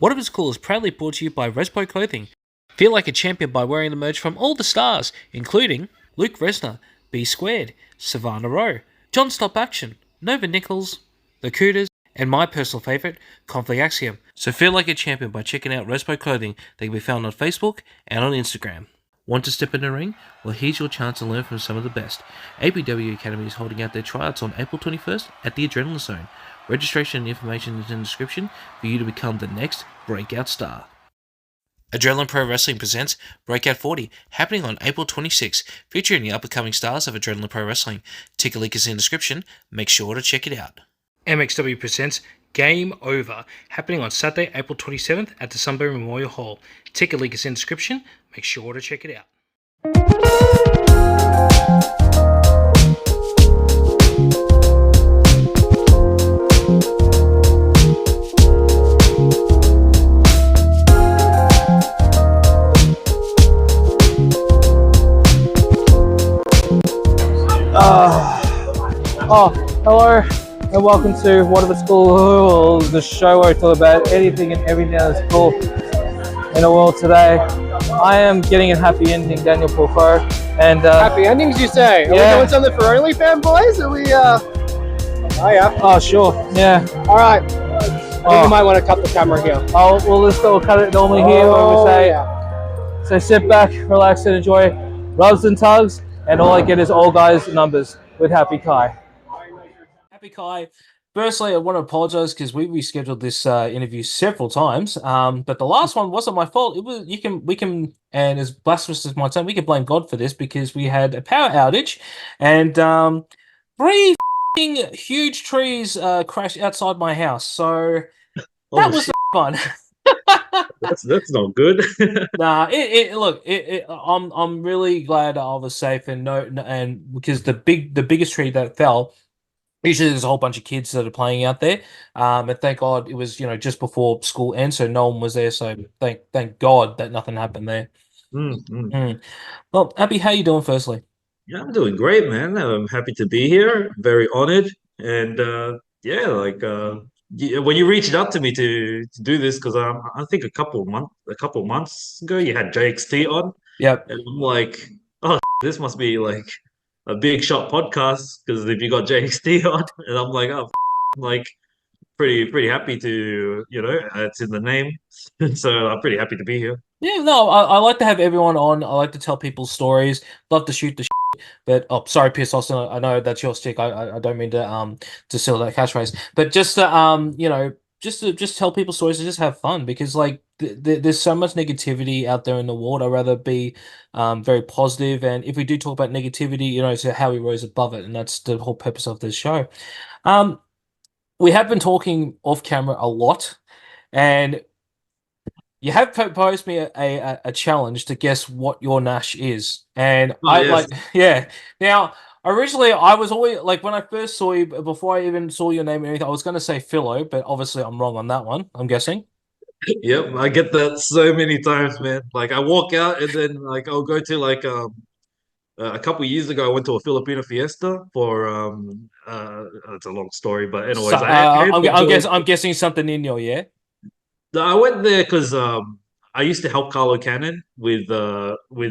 What If It's Cool is proudly brought to you by Respo Clothing. Feel like a champion by wearing the merch from all the stars, including Luke Resner, B Squared, Savannah Rowe, John Stop Action, Nova Nichols, The Cooters, and my personal favourite, Conflict Axiom. So feel like a champion by checking out Respo Clothing. They can be found on Facebook and on Instagram. Want to step in the ring? Well, here's your chance to learn from some of the best. APW Academy is holding out their tryouts on April 21st at the Adrenaline Zone. Registration and information is in the description for you to become the next breakout star. Adrenaline Pro Wrestling presents Breakout 40, happening on April 26, featuring the up-and-coming stars of Adrenaline Pro Wrestling. Ticket link is in the description. Make sure to check it out. MXW presents Game Over, happening on Saturday, April 27th at the Sunbury Memorial Hall. Ticket link is in the description. Make sure to check it out. Hello and welcome to What If It's Cool, the show where I talk about anything and everything that's cool in the world today. I am getting a happy ending, Daniel Pulfo, and happy endings, you say? Are we doing something for OnlyFans, boys? Are we? Oh yeah. Oh sure, yeah. All right. I think we might want to cut the camera here. Oh well, let's go. We'll cut it normally here where we say. So sit back, relax, and enjoy Rubs and Tugs, and all I get is all guys numbers with Happy Kai. Happy Kai. Firstly, I want to apologize because we rescheduled this interview several times. But the last one wasn't my fault. It was we can, and as blasphemous as my tongue, we can blame God for this because we had a power outage, and three huge trees crashed outside my house. So that was fun. That's not good. Nah, I'm really glad I was safe and because the biggest tree that fell. Usually there's a whole bunch of kids that are playing out there, and thank God it was just before school ends, so no one was there. So thank God that nothing happened there. Well, Abby, how you doing? Firstly, Yeah, I'm doing great, man. I'm happy to be here. Very honored, and when you reached out to me to do this, because I think a couple months ago you had JXT on. Yep, and I'm like, oh, this must be like a big shot podcast because if you got JXT on, and I'm like, oh, like pretty happy to it's in the name, so I'm pretty happy to be here. yeah, no, I like to have everyone on. I like to tell people stories. Love to shoot the shit, but sorry, Pierce Austin. I know that's your stick. I don't mean to steal that catchphrase, but just to just tell people stories and just have fun because like there's so much negativity out there in the world. I'd rather be very positive, and if we do talk about negativity, it's how we rose above it, and that's the whole purpose of this show. We have been talking off camera a lot, and you have proposed me a challenge to guess what your Nash is, and Now, originally, I was always like when I first saw you, before I even saw your name or anything, I was going to say Philo, but obviously I'm wrong on that one. I'm guessing. Yep, I get that so many times, man. Like I walk out and then like I'll go to like a couple years ago I went to a Filipino fiesta for it's a long story, but anyways, So, I'm guessing something in your I went there because I used to help Carlo Cannon with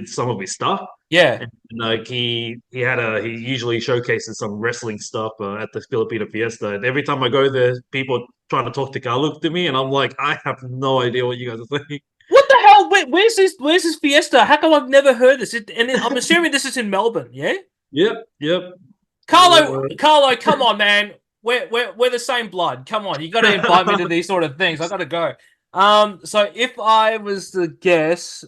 some of his stuff. Yeah. And like he usually showcases some wrestling stuff at the Filipino Fiesta, and every time I go there, people trying to talk to Carlo look to me, and I'm like, I have no idea what you guys are saying. What the hell? Where's this fiesta? How come I've never heard this? I'm assuming this is in Melbourne, yeah? Yep. Carlo, come on, man. We're the same blood. Come on, you got to invite me to these sort of things. I got to go. So if I was to guess,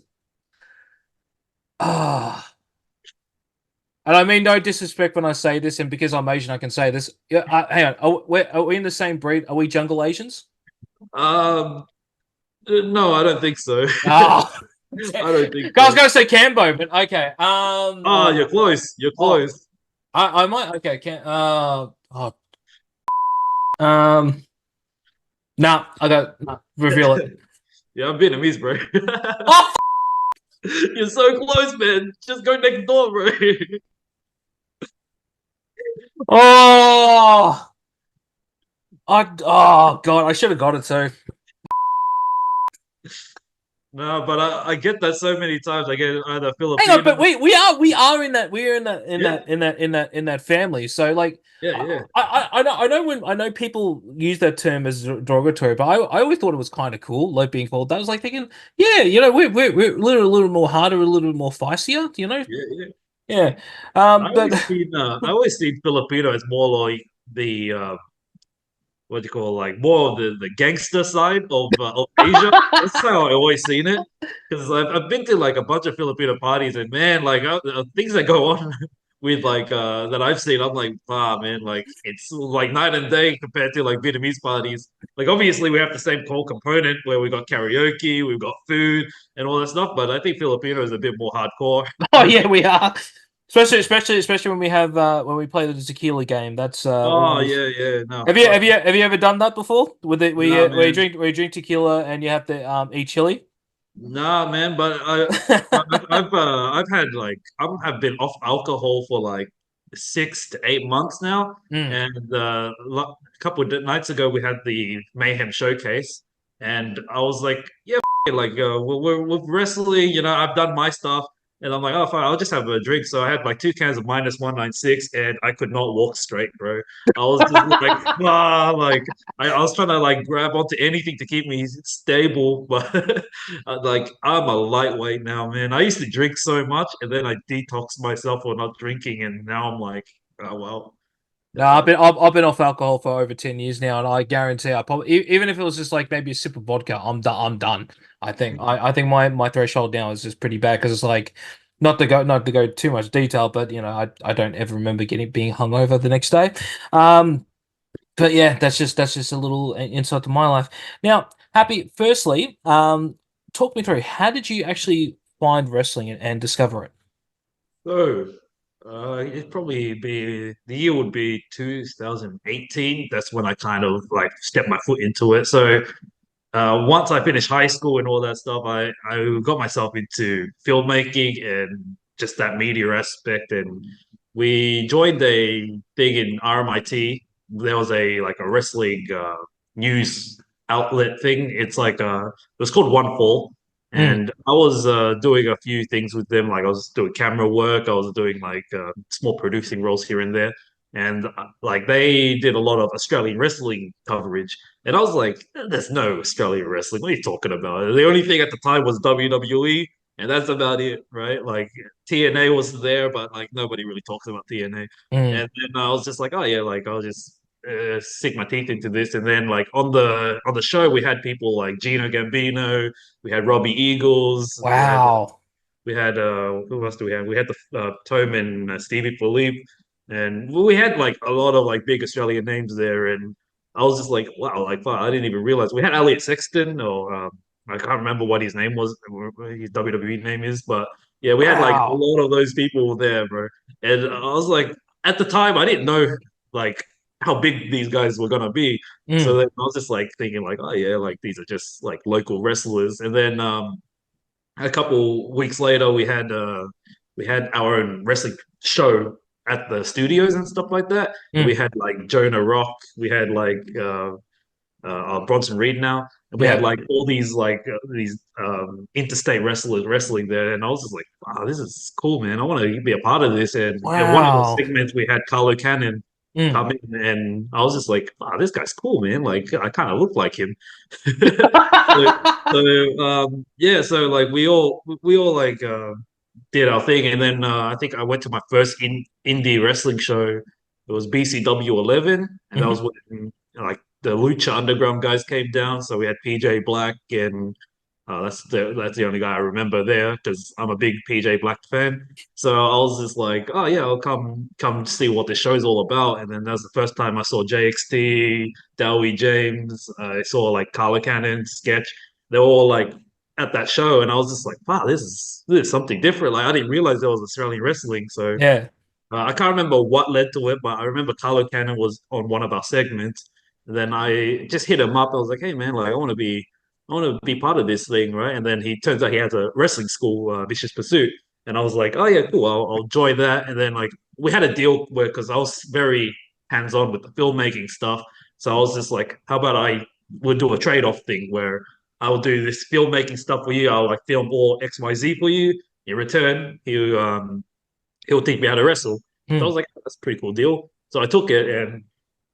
and I mean no disrespect when I say this, and because I'm Asian, I can say this. Yeah, hang on. Are we in the same breed? Are we jungle Asians? No, I don't think so. Oh. I don't think I was going to say Cambo, but okay. Oh, you're close. You're close. I might. Okay. Nah, I got reveal it. Yeah, I'm Vietnamese, bro. Oh, you're so close, man. Just go next door, bro. Oh God, I should have got it too. No, but I get that so many times. I get either Hang on, Filipino. but we are in that we're in that in Yeah, that in that in that in that family. So like, yeah, I yeah, I know when I know people use that term as derogatory, but I always thought it was kind of cool, like being called that. I was like thinking, yeah, we're a little more harder, a little more feistier, yeah, yeah. Yeah. But I always seen Filipino as more like the what do you call, like more of the gangster side of Asia. That's how I always seen it. Because I've been to like a bunch of Filipino parties, and man, like things that go on with like that I've seen, I'm like, ah man, like it's like night and day compared to like Vietnamese parties. Like obviously we have the same core component where we got karaoke, we've got food and all that stuff, but I think Filipino is a bit more hardcore. oh yeah, we are. Especially when we play the tequila game. That's Oh always. yeah, yeah, no, Have you ever done that before? With it, nah, man. where you drink tequila and you have to eat chili. Nah, man, but I've had like I have been off alcohol for like 6 to 8 months now, Mm. and a couple of nights ago we had the Mayhem showcase, and I was like, yeah, like we're wrestling, I've done my stuff, and I'm like, oh fine, I'll just have a drink. So I had like 2 cans of -196, and I could not walk straight, bro. I was just like, like I was trying to like grab onto anything to keep me stable, but like I'm a lightweight now, man. I used to drink so much, and then I detoxed myself for not drinking, and now I'm like, oh well, No, I've been off alcohol for over 10 years now, and I guarantee I probably even if it was just like maybe a sip of vodka, I'm done. I'm done. I think my threshold now is just pretty bad because it's like not to go too much detail, but I don't ever remember getting being hungover the next day. Um, but yeah, that's just a little insight to my life. Now, Happy, firstly, talk me through how did you actually find wrestling and discover it? so it'd probably be the year would be 2018. That's when I kind of like stepped my foot into it. So once I finished high school and all that stuff, I got myself into filmmaking and just that media aspect. And we joined a thing in RMIT. There was a wrestling news outlet thing. It was called One Fall. Mm, And I was doing a few things with them. Like I was doing camera work. I was doing like small producing roles here and there. And like they did a lot of Australian wrestling coverage. And I was like, there's no Australian wrestling. What are you talking about? The only thing at the time was WWE, and that's about it, right? Like TNA was there, but like nobody really talks about TNA. mm. And then I was just like, oh yeah, like I'll just sink my teeth into this. And then like on the show, we had people like Gino Gambino, we had Robbie Eagles, Wow. we had who else do we have? We had the Tom and Stevie Philippe, and we had like a lot of like big Australian names there, and I was just like, wow, like wow, I didn't even realize we had Elliot Sexton, or I can't remember what his name was, his WWE name is, but yeah, we had like a Wow. lot of those people there, bro, and I was like, at the time, I didn't know like how big these guys were gonna be. So Mm, then I was just like thinking like, oh yeah, like these are just like local wrestlers. And then a couple weeks later we had our own wrestling show at the studios and stuff like that. And we mm. had like Jonah Rock, we had like Bronson Reed now, and we had Yeah. like all these interstate wrestlers wrestling there, and I was just like, wow, this is cool, man. I want to be a part of this. And in one of the Wow. segments, we had Carlo Cannon Mm. come in, and I was just like, wow, this guy's cool, man. Like I kind of look like him. So, yeah, so like we all like did our thing, and then I think I went to my first indie wrestling show. It was BCW 11, and that was Mhm. when like the Lucha Underground guys came down. So we had PJ Black, and that's the only guy I remember there because I'm a big PJ Black fan. So I was just like, oh yeah, I'll come see what this show's all about. And then that was the first time I saw JXT, Dowie James. I saw like Carla Cannon sketch. They were all like at that show, and I was just like, wow, this is something different. Like I didn't realize there was Australian wrestling. So Yeah. I can't remember what led to it, but I remember Carlo Cannon was on one of our segments. And then I just hit him up. I was like, "Hey man, like I want to be part of this thing, right?" And then he turns out he has a wrestling school, Vicious Pursuit, and I was like, "Oh yeah, cool. I'll join that." And then like we had a deal where because I was very hands on with the filmmaking stuff, so I was just like, "How about I would do a trade off thing where I'll do this filmmaking stuff for you. I'll like film all XYZ for you. In return, he'll teach me how to wrestle. So I was like, that's a pretty cool deal. So I took it, and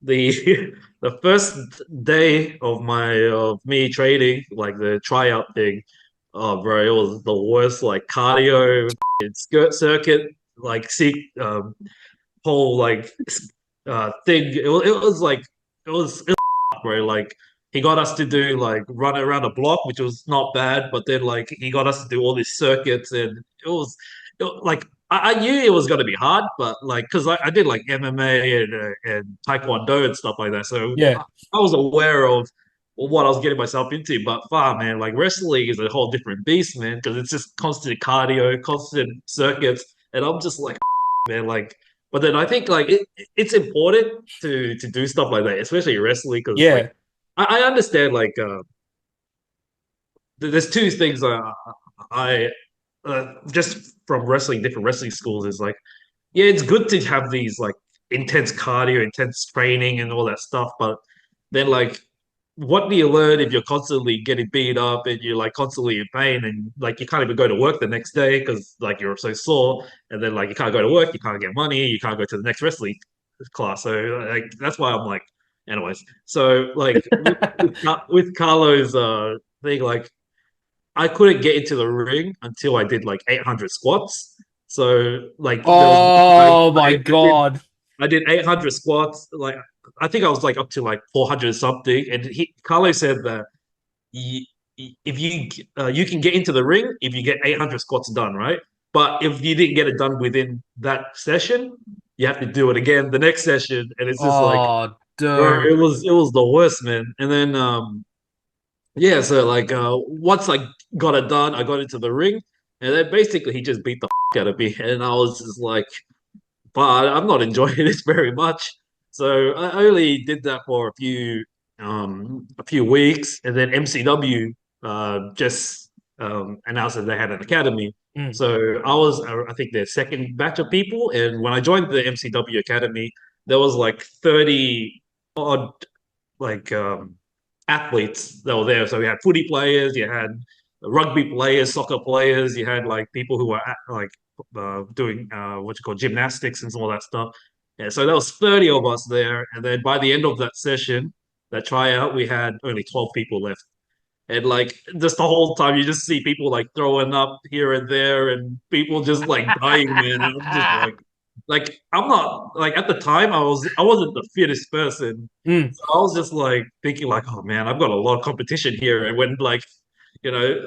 the the first day of me training, like the tryout thing, oh bro, it was the worst like cardio, skirt circuit, like see whole like thing. It was bro. Like he got us to do like run around a block, which was not bad, but then like he got us to do all these circuits, and like I knew it was gonna be hard, but like because I did like MMA and Taekwondo and stuff like that, so Yeah. I was aware of what I was getting myself into. But far, man, like wrestling is a whole different beast, man, because it's just constant cardio, constant circuits, and I'm just like, man, like. But then I think like it's important to do stuff like that, especially wrestling, because like Yeah. I understand like there's two things I just from wrestling different wrestling schools is like yeah, it's good to have these like intense cardio, intense training, and all that stuff. But then, like, what do you learn if you're constantly getting beat up and you're like constantly in pain and like you can't even go to work the next day because like you're so sore, and then like you can't go to work, you can't get money, you can't go to the next wrestling class. So like that's why I'm like, anyways. So like with Carlo's thing, like I couldn't get into the ring until I did like 800 squats. So like there was Oh my I God. I did 800 squats. Like I think I was like up to like 400 something. And Carlo said that you, if you can get into the ring if you get 800 squats done, right? But if you didn't get it done within that session, you have to do it again the next session. And it's just like, Oh, bro, dude. it was the worst, man. And then yeah, so like once I got it done, I got into the ring, and then basically he just beat the out of me, and I was just like, but I'm not enjoying this very much. So I only did that for a few weeks, and then MCW just announced that they had an academy. Mm. So I was I think their second batch of people, and when I joined the MCW academy, there was like 30 odd like athletes that were there. So we had footy players, you had rugby players, soccer players, you had like people who were like doing what you call gymnastics and all that stuff. Yeah, so there was 30 of us there, and then by the end of that session, that tryout, we had only 12 people left. And like just the whole time, you just see people like throwing up here and there, and people just like dying, man. And I'm just like I'm not like at the time I wasn't the fittest person, Mm. so I was just like thinking like, oh man, I've got a lot of competition here. And when like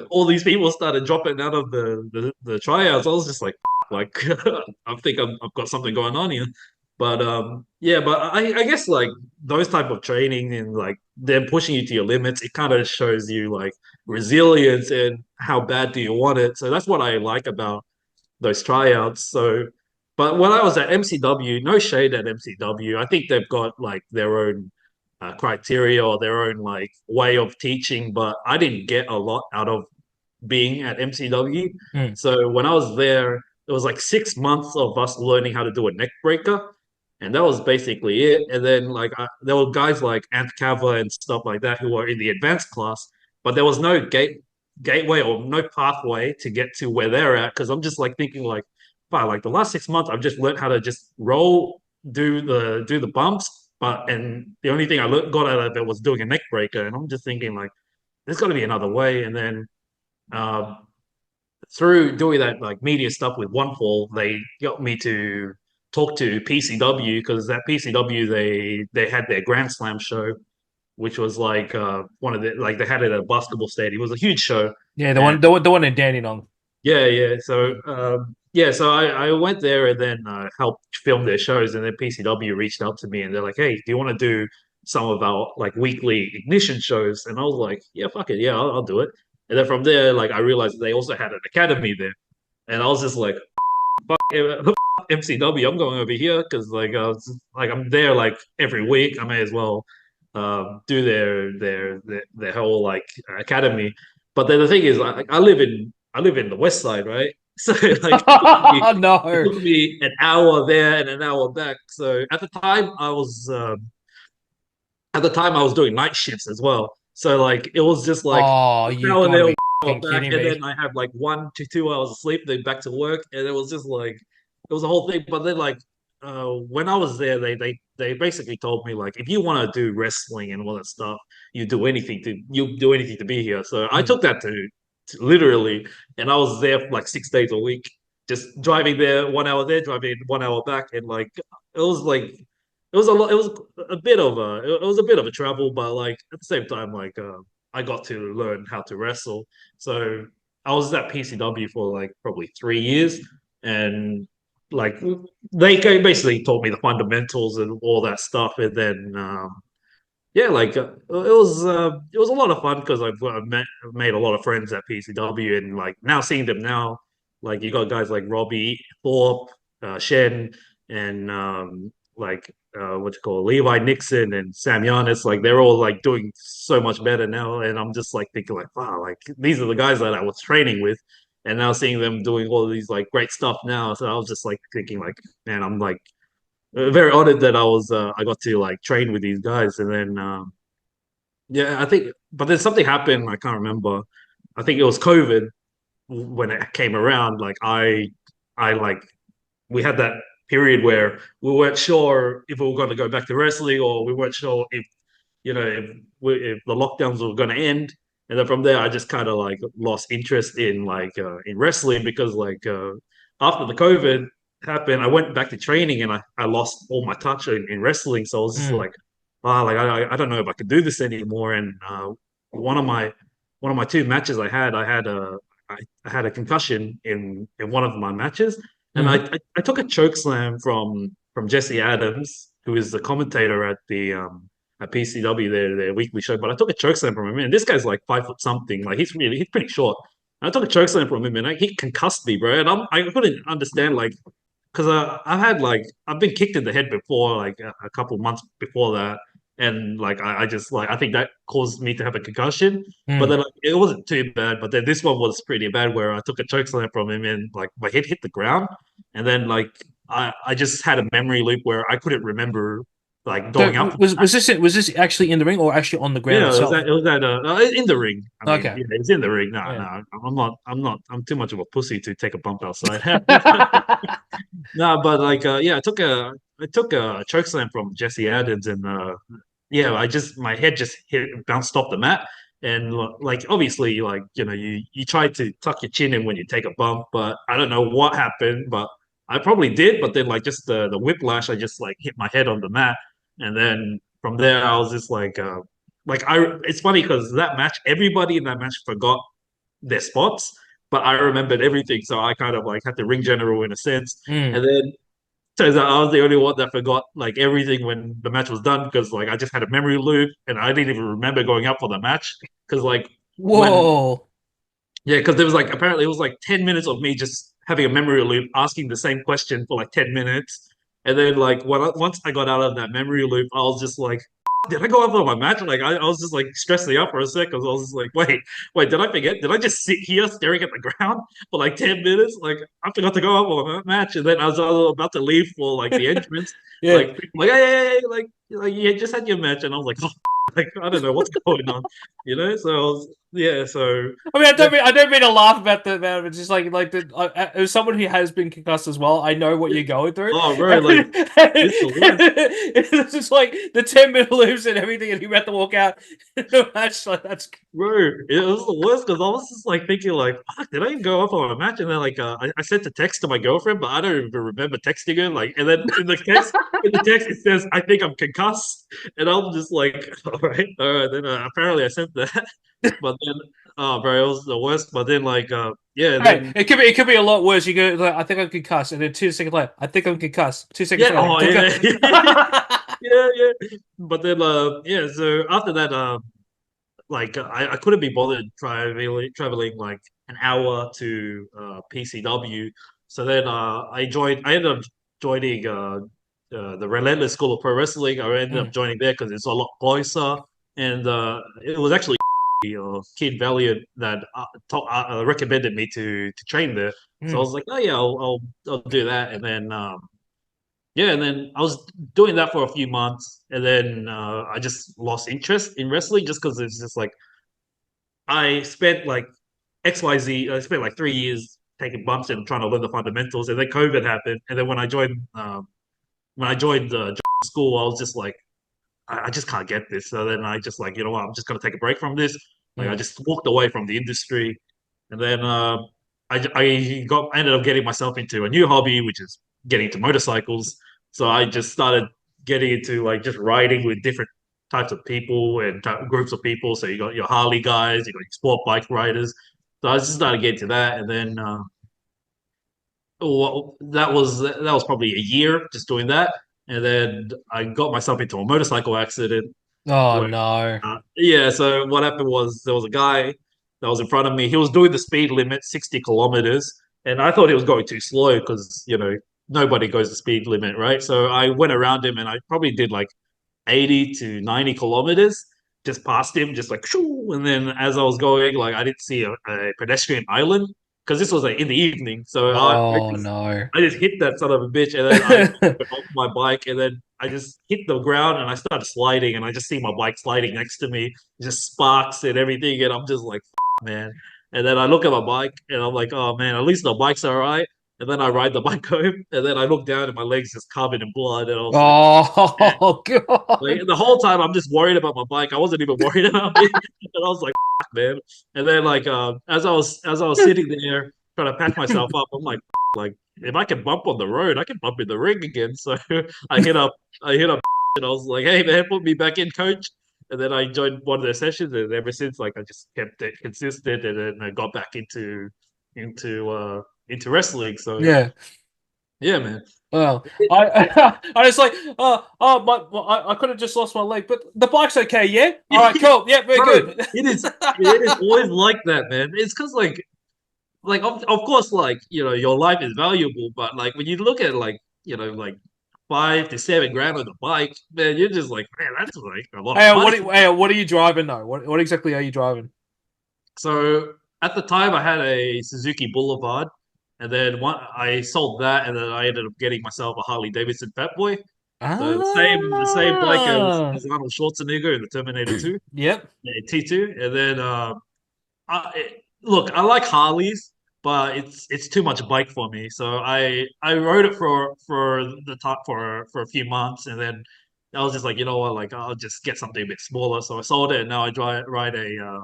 all these people started dropping out of the tryouts, I was just like I think I've got something going on here. But yeah, but I guess like those type of training and like them pushing you to your limits, it kind of shows you like resilience and how bad do you want it. So that's what I like about those tryouts. So, but when I was at MCW, no shade at MCW, I think they've got like their own criteria or their own like way of teaching, but I didn't get a lot out of being at MCW. Mm. So when I was there, it was like 6 months of us learning how to do a neck breaker. And that was basically it. And then like there were guys like Ant Kava and stuff like that who were in the advanced class, but there was no gateway or no pathway to get to where they're at. Because I'm just like thinking like, wow, like the last 6 months I've just learned how to just roll, do the bumps, and the only thing got out of it was doing a neck breaker. And I'm just thinking like, there's got to be another way. And then uh, through doing that like media stuff with One Fall, they got me to talk to PCW because at PCW they had their Grand Slam show, which was like one of the like they had it at a basketball stadium. It was a huge show. Yeah, And the one in Dandenong. yeah, yeah. So yeah, so I went there and then helped film their shows, and then PCW reached out to me and they're like, "Hey, do you want to do some of our like weekly ignition shows?" And I was like, "Yeah, fuck it, yeah, I'll do it." And then from there, like I realized they also had an academy there, and I was just like, "Fuck MCW, I'm going over here because like I'm there like every week. I may as well do their whole like academy." But then the thing is, I live in the West Side, right? So like Oh it no. took me an hour there and an hour back. So at the time I was doing night shifts as well. So like it was just like Oh, an you hour gotta there, be hour fucking back, kidding and me. then I had like 1 to 2 hours of sleep, then back to work, and it was just like it was a whole thing. But then like when I was there, they basically told me like if you want to do wrestling and all that stuff, you do anything to be here. So I Mm. took that to literally, and I was there for like 6 days a week, just driving there 1 hour there, driving 1 hour back, and like it was like it was a lot. It was a bit of a it was a bit of a travel, but like at the same time, like I got to learn how to wrestle. So I was at PCW for like probably 3 years, and like they basically taught me the fundamentals and all that stuff, and then yeah, like it was a lot of fun because made a lot of friends at PCW, and like now seeing them now, like you got guys like Robbie Thorpe, Shen, and what you call Levi Nixon and Sam Giannis, like they're all like doing so much better now, and I'm just like thinking like wow, like these are the guys that I was training with, and now seeing them doing all of these like great stuff now, so I was just like thinking like man, I'm like very honored that I got to like train with these guys, and then yeah, I think, but then something happened. I can't remember. I think it was COVID when it came around. Like I like we had that period where we weren't sure if we were going to go back to wrestling, or we weren't sure if if the lockdowns were going to end. And then from there, I just kind of like lost interest in wrestling because after the COVID happened, I went back to training and I lost all my touch in wrestling. So I was just Mm. like, wow, like I don't know if I could do this anymore. And one of my one of my two matches I had a concussion in one of my matches, and Mm. I took a choke slam from Jesse Adams, who is the commentator at PCW, their weekly show. But I took a choke slam from him, and this guy's like 5 foot something. Like he's pretty short. And I took a choke slam from him, and he concussed me, bro. And I couldn't understand like because I've been kicked in the head before, like a couple months before that, and like I just like I think that caused me to have a concussion. But Mm. then like, it wasn't too bad. But then this one was pretty bad, where I took a choke slam from him, and like my head hit the ground, and then like I just had a memory loop where I couldn't remember like So going up. was this actually in the ring or actually on the ground Yeah, itself? it was at in the ring. I mean, Okay. yeah, it's in the ring. No, Yeah. no, I'm too much of a pussy to take a bump outside. No, but like yeah, I took a choke slam from Jesse Adams, and yeah, I just my head just bounced off the mat, and like obviously like you try to tuck your chin in when you take a bump, but I don't know what happened, but I probably did, but then like just the whiplash, I just like hit my head on the mat, and then from there I was just like I it's funny because that match, everybody in that match forgot their spots, but I remembered everything. So I kind of like had the ring general in a sense. Mm. And then turns out I was the only one that forgot like everything when the match was done because like I just had a memory loop and I didn't even remember going up for the match. Because like when Whoa. yeah, because there was like apparently it was like 10 minutes of me just having a memory loop, asking the same question for like 10 minutes. And then like once I got out of that memory loop, I was just like, did I go up on my match? Like I was just like stressing out for a sec because I was just like, wait, did I forget? Did I just sit here staring at the ground for like 10 minutes? Like I forgot to go up on my match. And then I was about to leave for like the entrance. Yeah. Like people like, hey, like you just had your match. And I was like, oh, like I don't know what's going on, So I was, yeah, so I mean, I don't mean to laugh about the it's just as someone who has been concussed as well, I know what you're going through. oh, bro, like it's the worst, It's just like the 10-minute loops and everything, and you have to walk out. That's like that's bro. It was the worst because I was just like thinking, like, fuck, did I even go up on a match? And then like, I sent a text to my girlfriend, but I don't even remember texting her. Like, and then in the text, it says, "I think I'm concussed," and I'm just like, all right. Then apparently I sent that, but then, oh, bro, it was the worst. But then like, yeah, hey, then it could be a lot worse. You go like, I think I'm concussed, and then 2 seconds later, I think I'm concussed. 2 seconds yeah, later, oh yeah, yeah, yeah. But then yeah. So after that, like I couldn't be bothered traveling like an hour to PCW. So then I ended up joining the Relentless School of Pro Wrestling. I ended up Mm, joining there because it's a lot closer, and it was actually Kid Valiant that recommended me to train there. So I mm. was like, oh yeah, I'll do that, and then yeah, and then I was doing that for a few months, and then I just lost interest in wrestling just because it's just like I spent like XYZ. I spent like 3 years taking bumps and trying to learn the fundamentals, and then COVID happened, and then when I joined school, I was just like, I just can't get this. So then I just like, you know what, I'm just gonna take a break from this. Like I Mm. just walked away from the industry, and then I ended up getting myself into a new hobby, which is getting into motorcycles. So I just started getting into like just riding with different types of people and groups of people. So you got your Harley guys, you got your sport bike riders. So I just started getting to that, and then well, that was probably a year just doing that, and then I got myself into a motorcycle accident Oh where no. yeah, so what happened was there was a guy that was in front of me. He was doing the speed limit, 60 kilometers, and I thought he was going too slow because, nobody goes the speed limit, right? So I went around him and I probably did like 80 to 90 kilometers, just past him, just like, shoo. And then as I was going, like, I didn't see a pedestrian island because this was like in the evening. So Oh no. I just hit that son of a bitch, and then I went off my bike, and then I just hit the ground, and I started sliding, and I just see my bike sliding next to me, just sparks and everything, and I'm just like, man. And then I look at my bike, and I'm like, oh man, at least the bike's all right. And then I ride the bike home, and then I look down, and my legs just covered in blood, and I was like, man. Oh Like god. the whole time, I'm just worried about my bike. I wasn't even worried about me, and I was like, man. And then like as I was sitting there trying to patch myself up, I'm like if I can bump on the road, I can bump in the ring again. So I hit up I hit up and I was like, hey man, put me back in, coach. And then I joined one of their sessions, and ever since, like I just kept it consistent, and then I got back into wrestling. So Yeah. yeah, man. Well, I was like, I could have just lost my leg, but the bike's okay, yeah. All right, cool, yeah, very Bro, good. it is always like that, man. It's because like of course, like your life is valuable, but like when you look at like like 5 to 7 grand on the bike, man, you're just like, man, that's like a lot of Hey, money. what are you driving though? What exactly are you driving? So at the time, I had a Suzuki Boulevard, and then I sold that, and then I ended up getting myself a Harley Davidson Fat Boy. So the same bike Ah, as Arnold Schwarzenegger in the Terminator 2, yep. T2, and then look, I like Harleys, but it's too much bike for me. So I rode it for the top for a few months, and then I was just like, you know what, like I'll just get something a bit smaller. So I sold it, and now ride a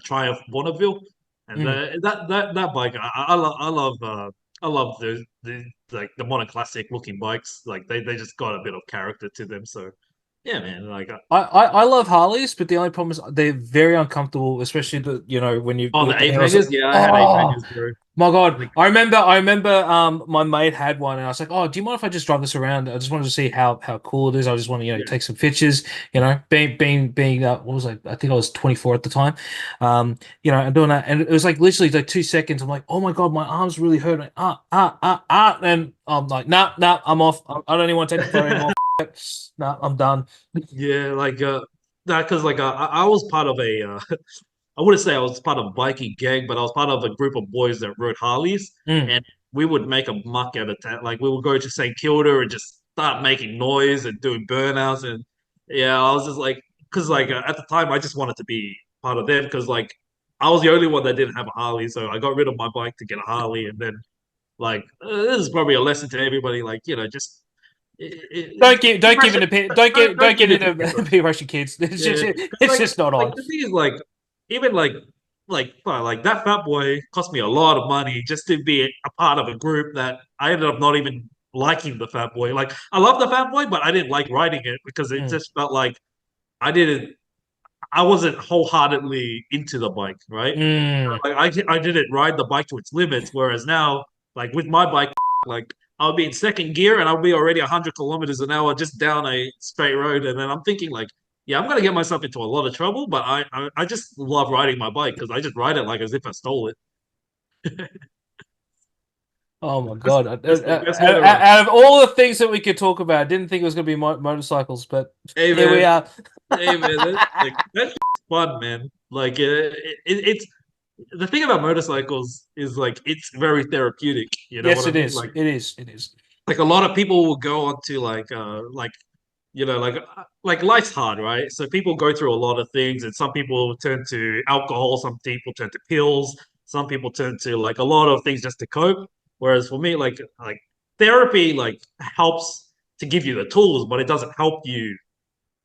Triumph Bonneville, and Mm. that bike I love the like the modern classic looking bikes. Like they just got a bit of character to them. So yeah, man, like I love Harleys, but the only problem is they're very uncomfortable, especially when you oh, with the the eight handles. bangers, yeah, I had eight Oh bangers, bro. my God. Like I remember my mate had one and I was like, "Oh, do you mind if I just drive this around? I just wanted to see how cool it is. I just want to, yeah. take some pictures, being what was I think I was 24 at the time. And doing that and it was like literally like 2 seconds. I'm like, "Oh my God, my arms really hurt." Like, and I'm like, "Nah, I'm off. I don't even want to take the photo anymore. Nah, I'm done." Yeah, like that because like I was part of a I wouldn't say I was part of a biking gang, but I was part of a group of boys that rode Harleys, Mm. and we would make a muck out of that. Like we would go to St. Kilda and just start making noise and doing burnouts, and yeah, I was just like, because like at the time I just wanted to be part of them because like I was the only one that didn't have a Harley, so I got rid of my bike to get a Harley, and then like this is probably a lesson to everybody, like just Don't give it a pin. Don't don't get give it to into people. peer pressure, kids. Yeah, because It's just not like on. the thing is like even like that Fat Boy cost me a lot of money just to be a part of a group that I ended up not even liking the Fat Boy. Like I love the Fat Boy, but I didn't like riding it because it Mm, just felt like I didn't I wasn't wholeheartedly into the bike, right? mm. Like I didn't ride the bike to its limits. Whereas now, like with my bike, like I'll be in second gear and I'll be already 100 kilometers an hour just down a straight road, and then I'm thinking like, yeah, I'm gonna get myself into a lot of trouble. But I just love riding my bike because I just ride it like as if I stole it. Oh my That's God! that's the best way to ride. Out of all the things that we could talk about, I didn't think it was going to be motorcycles, but Hey here we man, are. hey man, that's fun, man. Like it's the thing about motorcycles is like it's very therapeutic. You know what Yes, I it mean? is. Like It is. It is. like a lot of people will go on to like life's hard, right? So people go through a lot of things, and some people turn to alcohol, some people turn to pills, some people turn to like a lot of things just to cope. Whereas for me, like therapy like helps to give you the tools, but it doesn't help you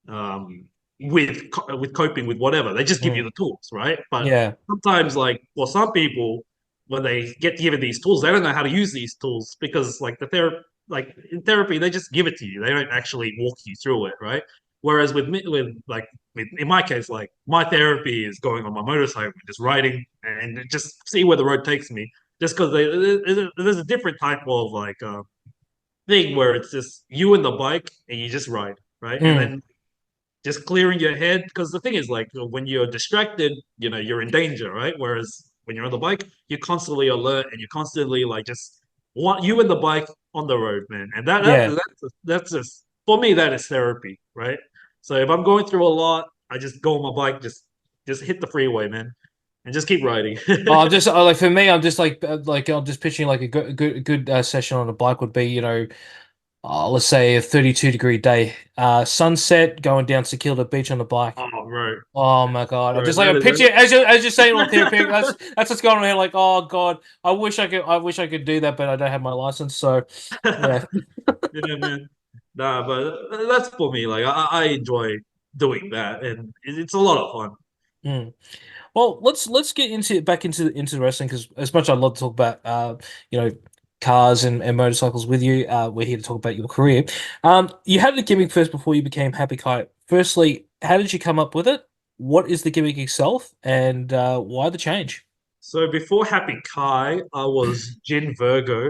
um, with coping with whatever. They just give you Mm. the tools, right? But Yeah. sometimes, like for some people, when they get given these tools, they don't know how to use these tools because, like like in therapy, they just give it to you. They don't actually walk you through it, right? Whereas with me, in my case, like my therapy is going on my motorcycle, and just riding, and just see where the road takes me. Just because there's a different type of thing where it's just you and the bike and you just ride, right? And Mm. then just clearing your head because the thing is like when you're distracted you're in danger, right? Whereas when you're on the bike you're constantly alert and you're constantly like just want you and the bike on the road, man. And Yeah. that's just for me that is therapy, right? So if I'm going through a lot I just go on my bike, just hit the freeway, man, and just keep riding. I'm just like for me, I'm just like I'm just picturing like a good session on a bike would be, let's say a 32-degree day, sunset going down Security Beach on the bike. Oh, bro, Oh my God! I'm bro, just like that I'm is picturing as you're saying all therapeutic. That's what's going on here. Like, oh God, I wish I could do that, but I don't have my license. So, yeah. yeah, man. Nah, but that's for me. Like I enjoy doing that, and it's a lot of fun. Mm. Well, let's get back into wrestling because as much as I'd love to talk about you know cars and motorcycles with you, we're here to talk about your career. You had a gimmick first before you became Happy Kite. Firstly, how did you come up with it? What is the gimmick itself, and why the change? So before Happy Kai, I was Jin Virgo,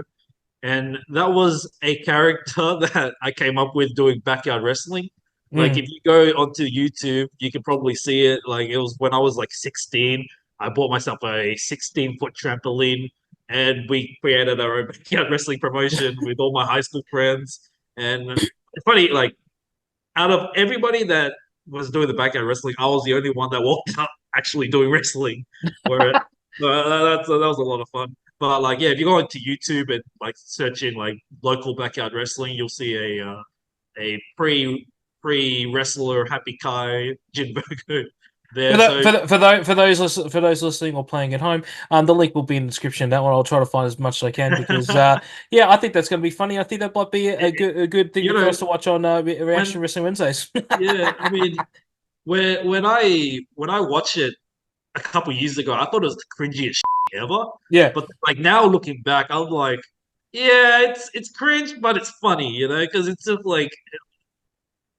and that was a character that I came up with doing backyard wrestling. Like Mm. if you go onto YouTube, you can probably see it. Like it was when I was like 16. I bought myself a 16-foot trampoline, and we created our own backyard wrestling promotion with all my high school friends. And it's funny, like out of everybody that was doing the backyard wrestling, I was the only one that walked up actually doing wrestling. Where that was a lot of fun. But like, yeah, if you go into YouTube and like search in like local backyard wrestling, you'll see a pre wrestler Happy Kai Jin Burger For there. the, So for the, for those listening or playing at home, the link will be in the description of that one. I'll try to find as much as I can because yeah, I think that's going to be funny. I think that might be a good thing you for know us to watch on Reaction when Wrestling Wednesdays. yeah, I mean when I watched it a couple years ago, I thought it was the cringiest shit ever. Yeah, But like now looking back, I'm like, yeah, it's cringe, but it's funny, because it's just like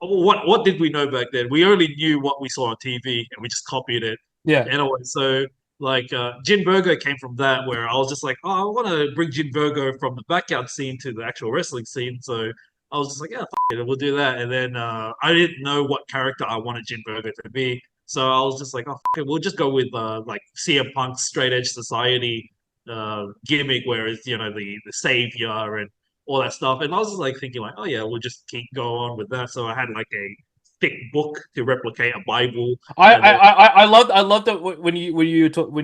what did we know back then? We only knew what we saw on TV and we just copied it. yeah. Anyway, so like Jin Virgo came from that where I was just like, oh, I want to bring Jin Virgo from the backyard scene to the actual wrestling scene. So I was just like, yeah, fuck it, we'll do that. And then I didn't know what character I wanted Jin Virgo to be. So I was just like, oh, fuck it, we'll just go with like CM Punk's straight edge society gimmick, where it's the savior and all that stuff. And I was just like thinking like, oh yeah, we'll just keep go on with that. So I had like a thick book to replicate a Bible, I and I then I love that when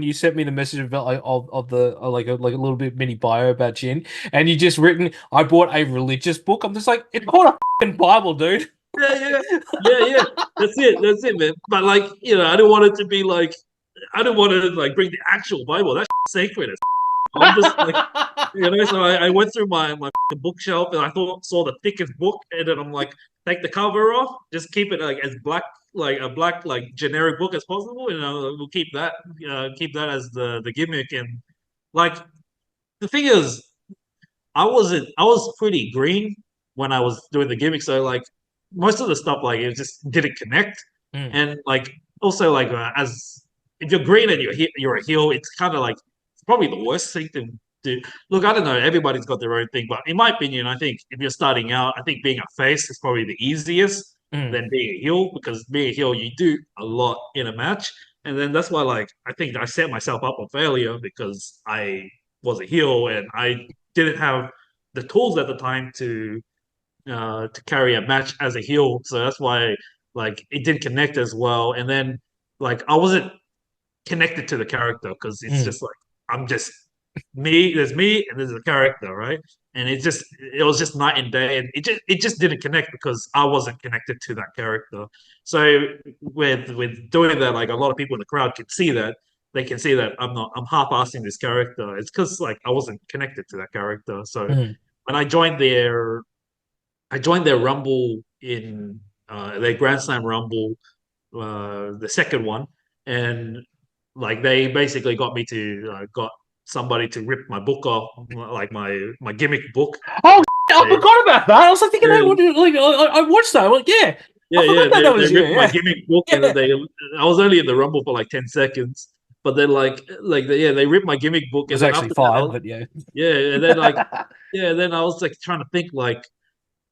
you sent me the message about like of the like a little bit mini bio about Jin and you just written I bought a religious book. I'm just like it's called a fucking Bible, dude. yeah, yeah. That's it, man. But like I didn't want it to be like I didn't want to like bring the actual Bible. That's sacred as I'm just like so I went through my bookshelf and I saw the thickest book, and then I'm like, take the cover off, just keep it like as black, like a black like generic book as possible, and we'll keep that as the gimmick. And like the thing is, I was pretty green when I was doing the gimmick, so like most of the stuff like it just didn't connect, Mm. and like also like as if you're green and you're a heel, it's kind of like it's probably the worst thing to do. Look, I don't know, everybody's got their own thing, but in my opinion, I think if you're starting out, I think being a face is probably the easiest Mm. than being a heel because being a heel you do a lot in a match, and then that's why like I think I set myself up for failure because I was a heel and I didn't have the tools at the time to carry a match as a heel. So that's why like it didn't connect as well. And then like I wasn't connected to the character because it's Mm. just like I'm just there's me, and there's a character, right? And it was just night and day, and it just didn't connect because I wasn't connected to that character. So with doing that, like a lot of people in the crowd can see that. They can see that I'm half-assing this character. It's because like I wasn't connected to that character. So Mm. when I joined their Rumble in their Grand Slam Rumble, the second one, and like they basically got me to got somebody to rip my book off, like my gimmick book. Oh, I They, forgot about that. I was like thinking, yeah, hey, like, I watched that. I'm like, yeah, I yeah, forgot that they was you. ripped my Yeah, gimmick book, and then yeah. they I was only in the Rumble for like 10 seconds, but then they ripped my gimmick book, It was and then actually after that, fine, but yeah. and then then I was like trying to think like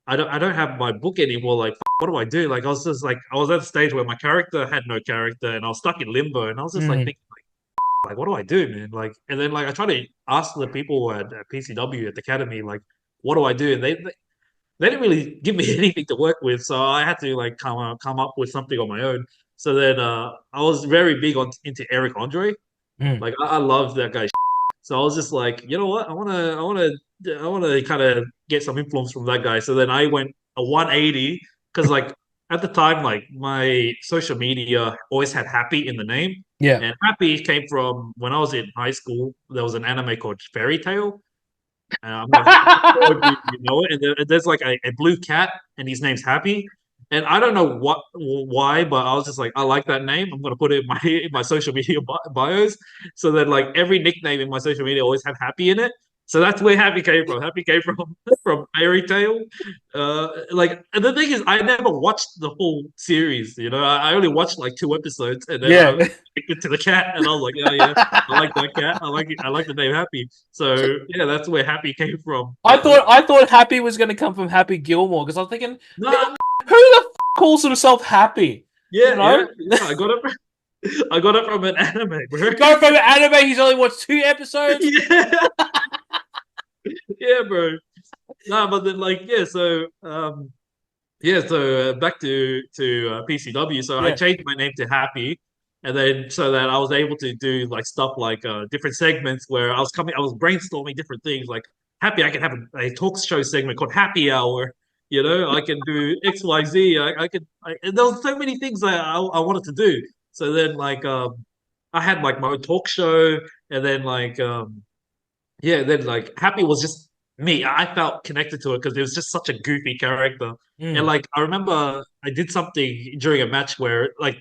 I don't have my book anymore. Like, what do I do? Like, I was just like, I was at a stage where my character had no character, and I was stuck in limbo. And I was just like Mm. thinking, like, what do I do, man? Like, and then like I try to ask the people at PCW at the academy, like, what do I do? And they didn't really give me anything to work with, so I had to like come up with something on my own. So then I was very big on into Eric Andre. Mm. Like, I love that guy. So I was just like, you know what? I want to kind of get some influence from that guy. So then I went a 180 because like at the time, like my social media always had Happy in the name, Yeah. and Happy came from when I was in high school. There was an anime called Fairy Tale. I'm not sure if you know it. And there's like a blue cat, and his name's Happy. And I don't know why, but I was just like, I like that name. I'm gonna put it in my social media bios. So that like every nickname in my social media always had Happy in it. So that's where Happy came from. Happy came from from Fairy Tale. And the thing is, I never watched the whole series. You know, I only watched like 2 episodes, and then I Yeah. get to the cat, and I was like, oh yeah, I like that cat. I like it. I like the name Happy. So yeah, that's where Happy came from. I thought Happy was going to come from Happy Gilmore because I was thinking, No, who the calls himself Happy? You yeah, know, I got it. I got it from an anime, bro. going from an anime, he's only watched 2 episodes. Yeah, yeah, bro. No, but then back to PCW. So I Yeah. changed my name to Happy, and then so that I was able to do like stuff like different segments where I was brainstorming different things. Like Happy, I can have a talk show segment called Happy Hour. You know, I can do X, Y, Z. And there was so many things that I wanted to do. So then I had like my own talk show, and then Happy was just me. I felt connected to it because it was just such a goofy character. And Mm. like I remember I did something during a match where like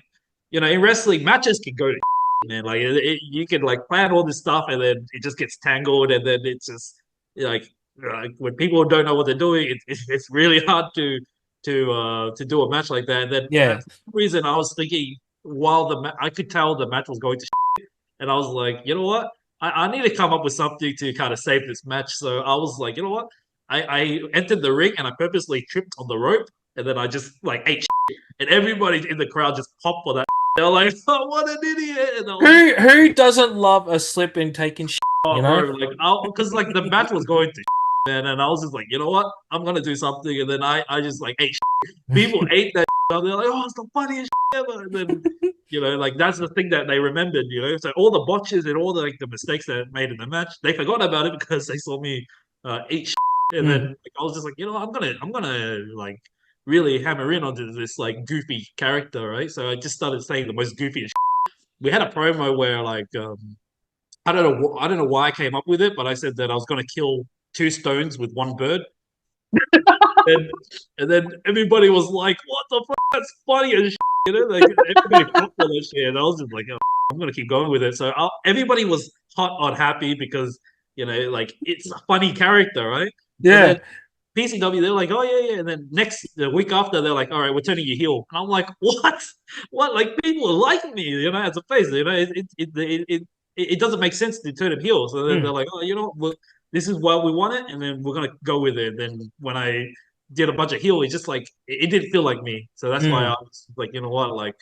in wrestling matches can go to man. Like you can like plan all this stuff and then it just gets tangled and then it's just like when people don't know what they're doing, it's really hard to do a match like that. And then Yeah. for some reason I was thinking while I could tell the match was going to and I was like, you know what? I need to come up with something to kind of save this match. So I was like, you know what? I entered the ring and I purposely tripped on the rope and then I just like ate shit. And everybody in the crowd just popped for that. They're like, oh, what an idiot. And I was Who doesn't love a slip in taking shit, you oh, know? bro, like, because like the match was going to man. And I was just like, you know what? I'm going to do something. And then I just like ate shit. People ate that shit. They're like, oh, it's the funniest shit ever. And then like that's the thing that they remembered. So all the botches and all the like the mistakes that I made in the match, they forgot about it because they saw me eat shit. And then Mm. like, I was just like, I'm gonna like really hammer in onto this like goofy character, right? So I just started saying the most goofiest. We had a promo where like I don't know why I came up with it, but I said that I was gonna kill two stones with one bird. And, and then everybody was like, "What the fuck? That's funny as shit." Like everybody fought for that shit. And I was just like, oh, "I'm gonna keep going with it." So everybody was hot on Happy because like it's a funny character, right? And then Yeah. PCW, they're like, "Oh yeah, yeah." And then the week after, they're like, "All right, we're turning you heel." And I'm like, "What? What? Like people like me, as a face, it doesn't make sense to turn him heel." So then they're Mm. like, "Oh, well, this is what we want it, and then we're gonna go with it." And then when I did a bunch of heel, it's just like it didn't feel like me. So that's why I Mm. was like, you know what, like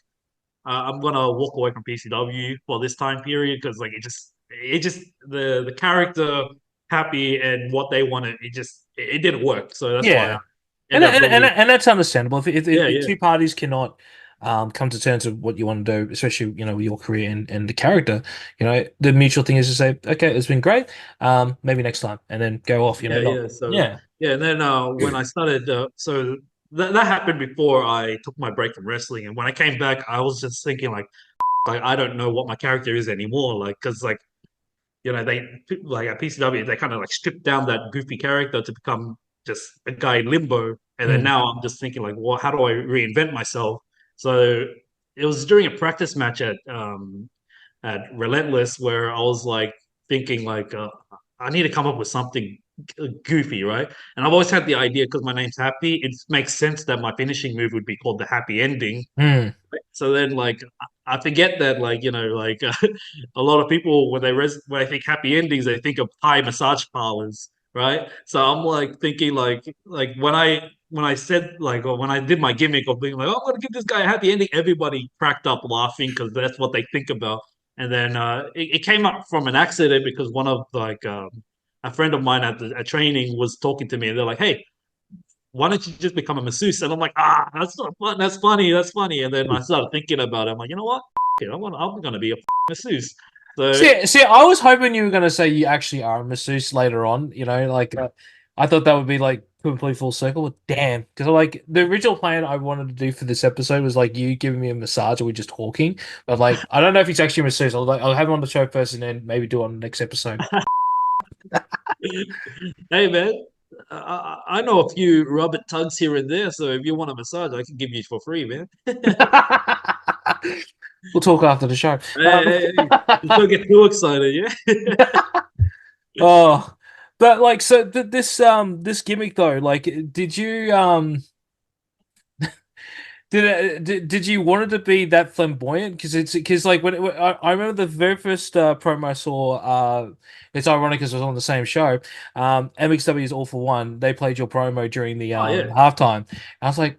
I'm gonna walk away from PCW for this time period because like it just the character Happy and what they wanted, it didn't work. So that's why I Yeah. ended up going. And that's understandable. If Yeah, if yeah, two parties cannot come to terms with what you want to do, especially with your career and the character. The mutual thing is to say, okay, it's been great. Maybe next time, and then go off. Yeah, Not yeah. So yeah. yeah, and then when I started, so that happened before I took my break from wrestling, and when I came back, I was just thinking like I don't know what my character is anymore, like because like they like at PCW they kind of like stripped down that goofy character to become just a guy in limbo, and then Mm, now I'm just thinking like, well, how do I reinvent myself? So it was during a practice match at Relentless where I was like thinking like I need to come up with something goofy, right? And I've always had the idea because my name's Happy, it makes sense that my finishing move would be called the Happy Ending. mm. So then, like, I forget that, like, like a lot of people when they think happy endings, they think of Thai massage parlors, right? So I'm like thinking, like when I said like or when I did my gimmick of being like, oh, I'm gonna give this guy a happy ending, everybody cracked up laughing because that's what they think about. And then it came up from an accident because one of like a friend of mine at training was talking to me, and they're like, hey, why don't you just become a masseuse? And I'm like, that's not fun. That's funny. That's funny. And then I started thinking about it. I'm like, you know what? I'm gonna be a masseuse. So See, I was hoping you were going to say you actually are a masseuse later on. I thought that would be like complete full circle. But damn, because like the original plan I wanted to do for this episode was like you giving me a massage and we just talking. But like, I don't know if he's actually a masseuse. I'll have him on the show first and then maybe do it on the next episode. hey man, I know a few Robert Tugs here and there. So if you want a massage, I can give you for free, man. We'll talk after the show. Hey, just don't get too excited, yeah. Oh, but like, so this gimmick though, like, did you did you want it to be that flamboyant? Because like I remember the very first promo I saw. It's ironic because it was on the same show. MXW's All for One. They played your promo during the Oh yeah. halftime. I was like,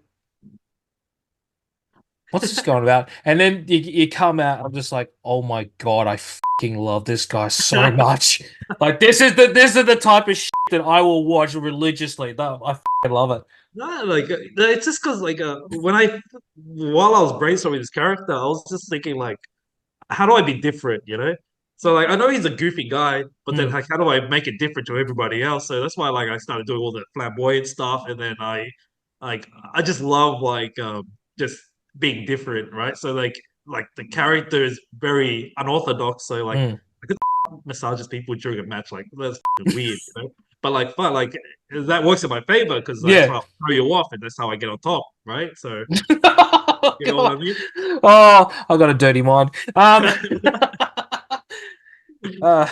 what's this going about? And then you come out. I'm just like, oh my god, I fucking love this guy so much. Like this is the type of shit that I will watch religiously. I fucking love it. No, like it's just because like while I was brainstorming this character, I was just thinking like, how do I be different, you know? So like I know he's a goofy guy, but then Mm, like how do I make it different to everybody else? So that's why like I started doing all the flamboyant stuff, and then I just love like just being different, right? So like the character is very unorthodox. So like mm. I could massages people during a match, like that's weird, you know? But like that works in my favor because that's Yeah. how I throw you off, and that's how I get on top, right? So Oh, you know what I God. mean? Oh, I got a dirty mind. Uh,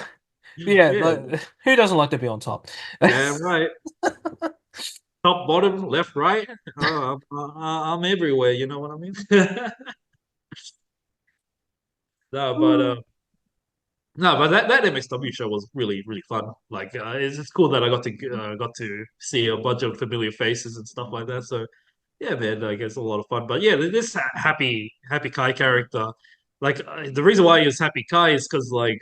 yeah, Yeah, like, who doesn't like to be on top? damn right. Top, bottom, left, right. I'm everywhere. You know what I mean? no, but uh, no, but that MXW show was really really fun. Like it's cool that I got to see a bunch of familiar faces and stuff like that. So yeah, man, like it's a lot of fun. But yeah, this Happy Kai character, like the reason why he was Happy Kai is because like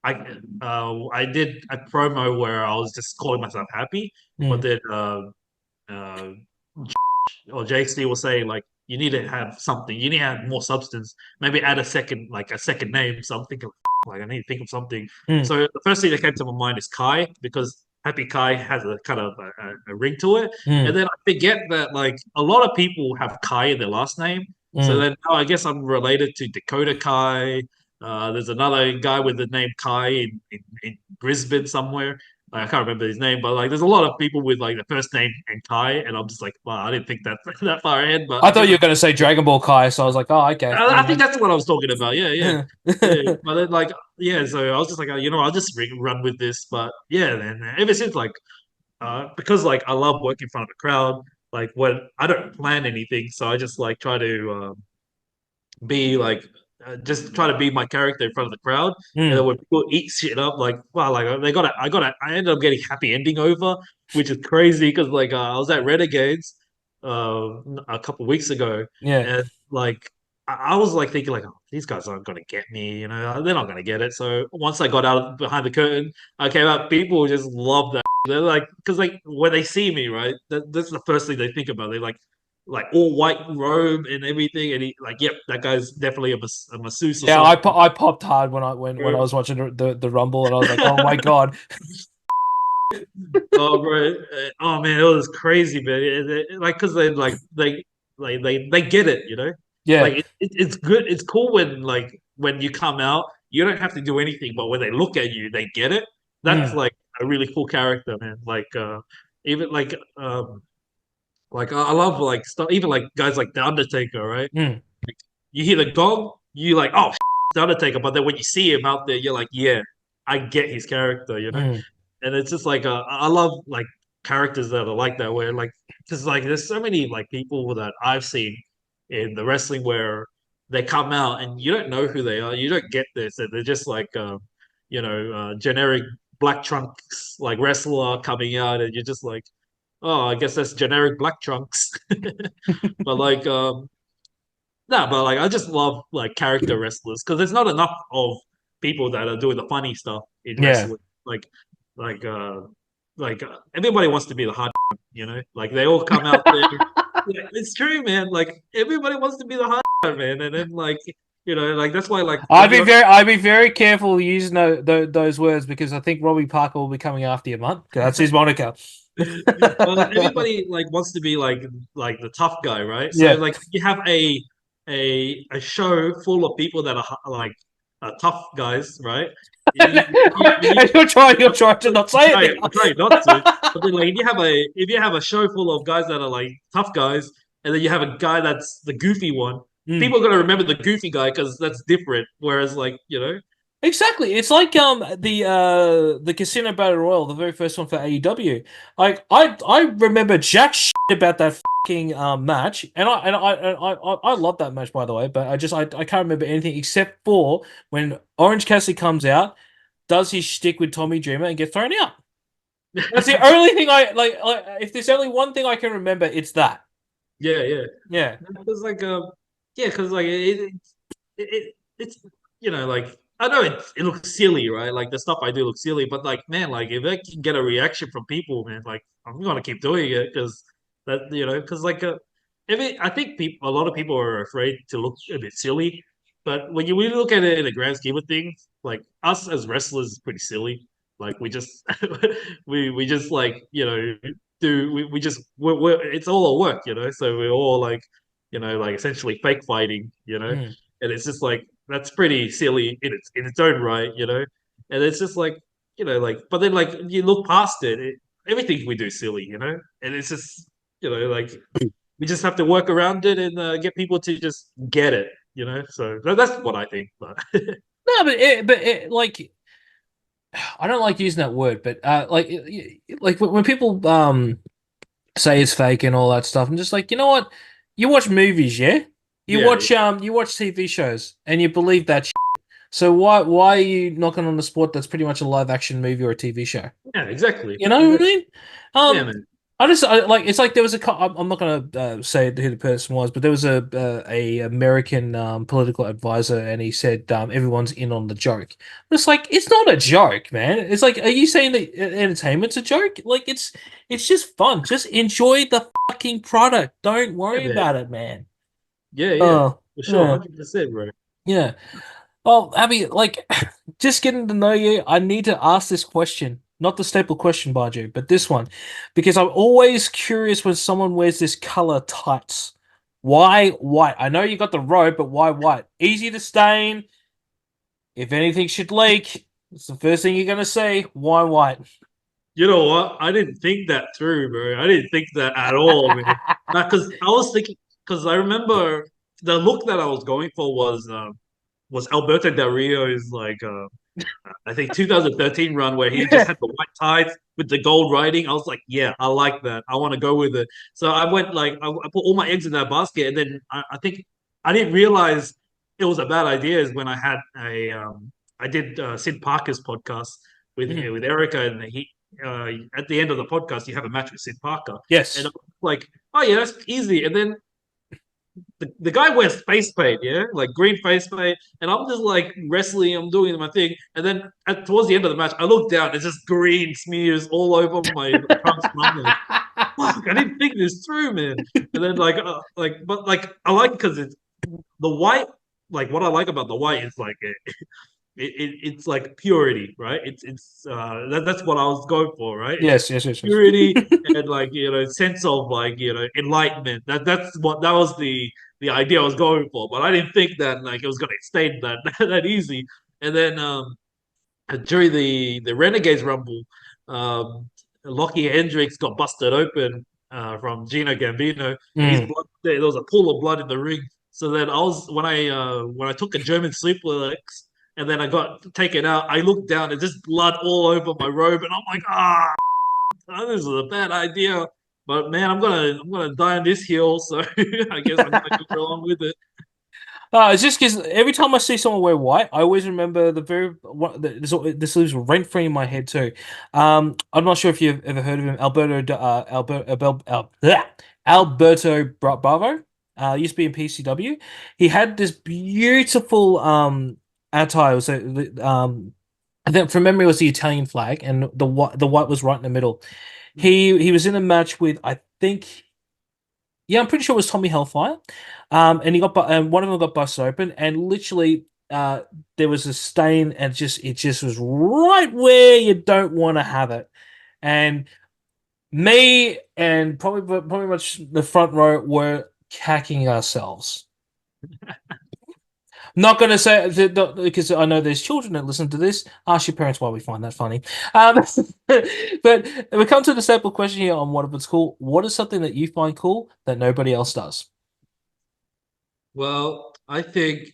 I did a promo where I was just calling myself Happy, but Mm, then uh or JXD was saying like you need to have something, you need to have more substance. Maybe add a second name. So I'm thinking like I need to think of something. mm, So the first thing that came to my mind is Kai because Happy Kai has a kind of a ring to it. And mm, then I forget that like a lot of people have Kai in their last name. So mm. then now I guess I'm related to Dakota Kai. There's another guy with the name Kai in Brisbane somewhere. Like, I can't remember his name, but like, there's a lot of people with like the first name and Kai, and I'm just like, wow, I didn't think that that far ahead, but I thought you were going to say Dragon Ball Kai, so I was like, oh, okay. I think that's what I was talking about. Yeah, yeah, Yeah. yeah. But then, like, yeah, so I was just like, I'll just run with this. But yeah, then ever since like, because like I love working in front of a crowd. Like when I don't plan anything, so I just like try to be like just try to be my character in front of the crowd. And then Mm, when people eat shit up, like wow, like I ended up getting happy ending over, which is crazy because like I was at Renegades a couple weeks ago, yeah. and like I was like thinking like, oh, these guys aren't gonna get me, you know, they're not gonna get it. So once I got out behind the curtain, I came out. People just love that. They're like, because like when they see me, right, that's the first thing they think about. They're like, like all white robe and everything, and he like, yep, that guy's definitely a masseuse or Yeah, something. I popped hard when I was watching the Rumble, and I was like, oh my god. Oh, bro. Oh man, it was crazy, man. Like, cause they get it, you know. Yeah. Like it's good. It's cool when you come out, you don't have to do anything, but when they look at you, they get it. That's Mm, like a really cool character, man. Even like I love like stuff. Even like guys like the Undertaker, right? mm, You hear the gong, you like, oh, the Undertaker. But then when you see him out there, you're like, yeah, I get his character, you know. mm. And it's just like I love like characters that are like that, where like because like there's so many like people that I've seen in the wrestling where they come out and you don't know who they are, you don't get this, and they're just like generic black trunks like wrestler coming out, and you're just like, oh, I guess that's generic black trunks. But like no, but like I just love like character wrestlers because there's not enough of people that are doing the funny stuff in Yeah. wrestling. Like everybody wants to be the hard, you know. Like they all come out there. Yeah, it's true, man. Like everybody wants to be the hard man, and then like like that's why like I'd be very careful using those words because I think Robbie Parker will be coming after you, man. That's his moniker. well, everybody like wants to be like the tough guy, right? So Yeah. like you have a show full of people that are like tough guys, right? You You're trying to not say try, anything. try not to, but then like if you have a show full of guys that are like tough guys, and then you have a guy that's the goofy one, Mm. people are gonna remember the goofy guy because that's different. Whereas like Exactly. It's like the Casino Battle Royal, the very first one for AEW. Like I remember jack shit about that fucking match, and I love that match by the way, but I can't remember anything except for when Orange Cassidy comes out, does his shtick with Tommy Dreamer and gets thrown out. That's the only thing I like. If there's only one thing I can remember, it's that. yeah, yeah. Yeah. Because like yeah, because like it's like I know it looks silly, right? Like the stuff I do looks silly, but like man, like if I can get a reaction from people, man, like I'm gonna keep doing it because because like I think people a lot of people are afraid to look a bit silly, but when you really look at it in the grand scheme of things, like us as wrestlers is pretty silly. Like we just we just like we just it's all a work, so we're all like like essentially fake fighting, Mm. and it's just like that's pretty silly in its own right, and it's just like like but then like you look past everything we do silly, and it's just like we just have to work around it and get people to just get it, so that's what I think, but No, like I don't like using that word, but like when people say it's fake and all that stuff, I'm just like, you know what? You watch movies, yeah? yeah, You watch TV shows and you believe that shit. So why are you knocking on the sport that's pretty much a live action movie or a TV show? yeah, exactly, You know what I mean? yeah, Um, man. like it's like there was I'm not gonna say who the person was, but there was a American political advisor, and he said everyone's in on the joke. But it's like it's not a joke, man. It's like, are you saying that entertainment's a joke? Like it's just fun. Just enjoy the fucking product. Don't Yeah, worry man. about it, man. Yeah, yeah, Oh for sure, yeah, 100%, bro. yeah. Well, Abby, like, just getting to know you, I need to ask this question. Not the staple question, Baju, but this one. Because I'm always curious when someone wears this color tights. Why white? I know you got the robe, but why white? Easy to stain. If anything should leak, it's the first thing you're going to say. Why white? You know what? I didn't think that through, bro. I didn't think that at all, man. Because I was thinking, because I remember the look that I was going for was Alberto Del Rio's like I think 2013 run where he just Yeah. had the white tights with the gold writing. I was like, yeah, I like that. I want to go with it. So I went like I put all my eggs in that basket, and then I think I didn't realize it was a bad idea. Is when I had I did Sid Parker's podcast Mhm. with Erica, and he at the end of the podcast you have a match with Sid Parker, and Yes. I'm like, oh yeah, that's easy. And then the guy wears face paint, yeah, like green face paint, and I'm just like wrestling, I'm doing my thing, and then towards the end of the match, I look down, it's just green smears all over my trunks, and I'm like, fuck, I didn't think this through, man. And then but like I like because it's the white. Like what I like about the white is like it's like purity, right? That's what I was going for, right? It's Yes. purity and sense of enlightenment. That was the idea I was going for, but I didn't think that like it was gonna extend that that easy. And then during the Renegades Rumble, um, Lockie Hendricks got busted open from Gino Gambino, and his Mm. blood there was a pool of blood in the ring. So then I was when I took a German suplex and then I got taken out, I looked down and just blood all over my robe, and I'm like, this is a bad idea. But man, I'm gonna die on this hill, so I guess I'm gonna go along with it. It's just because every time I see someone wear white, I always remember this lives rent free in my head too. I'm not sure if you've ever heard of him, Alberto Bravo. Used to be in PCW. He had this beautiful attire. So I think from memory it was the Italian flag, and the white was right in the middle. He was in a match with I think. Yeah, I'm pretty sure it was Tommy Hellfire. And one of them got busted open, and literally, there was a stain, and it just was right where you don't want to have it. And me and probably pretty much the front row were cacking ourselves. Not going to say because I know there's children that listen to this. Ask your parents why we find that funny. But we come to the simple question here on what if it's cool. What is something that you find cool that nobody else does? Well, I think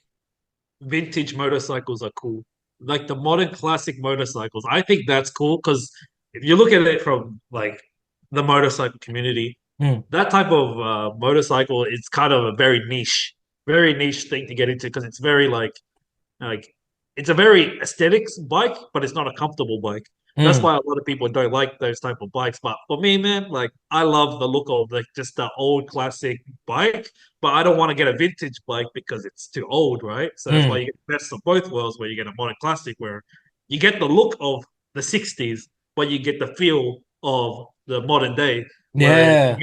vintage motorcycles are cool. Like the modern classic motorcycles. I think that's cool because if you look at it from like the motorcycle community, Hmm. that type of motorcycle is kind of a very niche thing to get into because it's very like it's a very aesthetics bike, but it's not a comfortable bike. That's Hmm. why a lot of people don't like those type of bikes. But for me, man, like I love the look of like just the old classic bike, but I don't want to get a vintage bike because it's too old, right? So that's why Hmm. you get the best of both worlds, where you get a modern classic where you get the look of the 60s, but you get the feel of the modern day. Whereas Yeah.